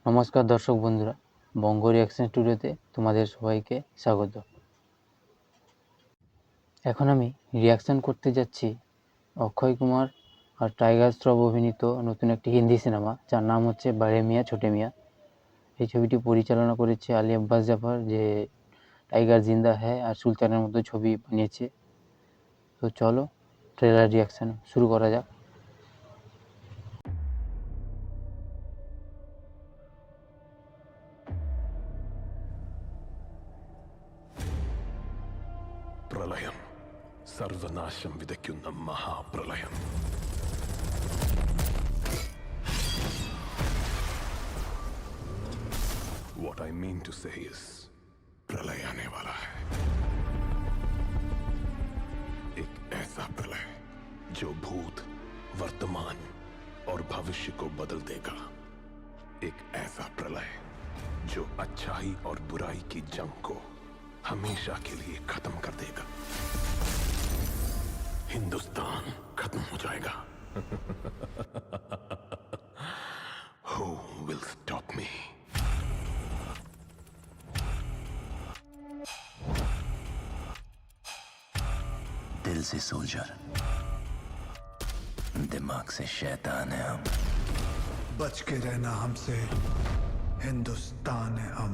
নমস্কার দর্শক বন্ধুরা, বঙ্গ রিয়াকশন স্টুডিওতে তোমাদের সবাইকে স্বাগত। এখন আমি রিয়াকশন করতে যাচ্ছি অক্ষয় কুমার আর টাইগার শ্রফ অভিনীত নতুন একটি হিন্দি সিনেমা, যার নাম হচ্ছে বড়ে মিয়াঁ ছোটে মিয়াঁ। এই ছবিটি পরিচালনা করেছে আলী আব্বাস জাফর, যে টাইগার জিন্দা হ্যায় আর সুলতানের মতো ছবি বানিয়েছে। তো চলো ট্রেলার রিয়াকশন শুরু করা যাক। പ്രളയം സർവനാശം വിതയ്ക്കുന്ന മഹാപ്രളയം. What I mean to say is, प्रलय आने वाला है. एक ऐसा प्रलय जो भूत, वर्तमान और भविष्य को बदल देगा. एक ऐसा प्रलय जो अच्छाई और बुराई की जंग को हमेशा के लिए खत्म कर देगा. हिंदुस्तान खत्म हो जाएगा. Who will stop me? दिल से सोल्जर, दिमाग से शैतान है हम. बच के रहना हमसे, हिंदुस्तान है हम.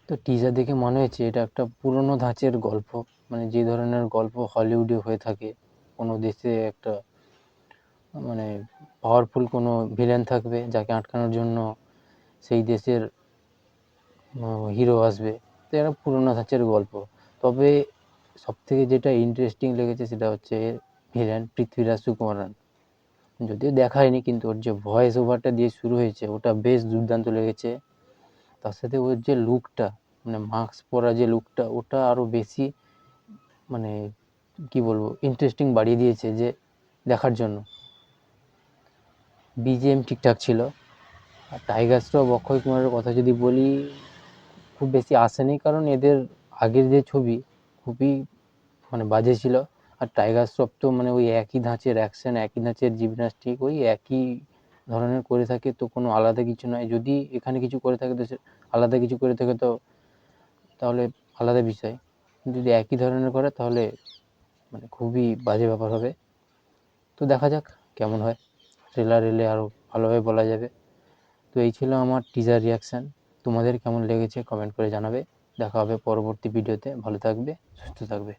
তো টিজার দেখে মনে হচ্ছে এটা একটা পুরনো ধাঁচের গল্প, মানে যে ধরনের গল্প হলিউডে হয়ে থাকে। কোনো দেশে একটা মানে পাওয়ারফুল কোনো ভিলেন থাকবে, যাকে আটকানোর জন্য সেই দেশের হিরো আসবে। তো এটা পুরনো ধাঁচের গল্প। তবে সবথেকে যেটা ইন্টারেস্টিং লেগেছে সেটা হচ্ছে ভিলেন পৃথ্বীরাজ সুকুমারন। যদিও দেখায়নি, কিন্তু ওর যে ভয়েস ওভারটা দিয়ে শুরু হয়েছে ওটা বেশ দুর্দান্ত লেগেছে। তার সাথে ওর যে লুকটা, মানে মাস্ক পরা যে লুকটা, ওটা আরও বেশি মানে কি বলবো ইন্টারেস্টিং বাড়িয়ে দিয়েছে যে দেখার জন্য। বিজিএম ঠিকঠাক ছিল। আর টাইগার শ্রফ অক্ষয় কুমারের কথা যদি বলি, খুব বেশি আসেনি, কারণ এদের আগের যে ছবি খুবই মানে বাজে ছিল। আর টাইগার শ্রফ তো মানে ওই একই ধাঁচের অ্যাকশন, একই ধাঁচের জিমন্যাস্টিক, ওই একই ধরনের করে থাকে, তো কোনো আলাদা কিছু নয়। যদি এখানে কিছু করে থাকে তো আলাদা কিছু করে থাকে তো তাহলে আলাদা বিষয়। যদি একই ধরনের করে তাহলে মানে খুবই বাজে ব্যাপার হবে। তো দেখা যাক কেমন হয়, ট্রেলার এলে আরও ভালোভাবে বলা যাবে। তো এই ছিল আমার টিজার রিয়াকশান। তোমাদের কেমন লেগেছে কমেন্ট করে জানাবে। দেখা হবে পরবর্তী ভিডিওতে। ভালো থাকবে, সুস্থ থাকবে।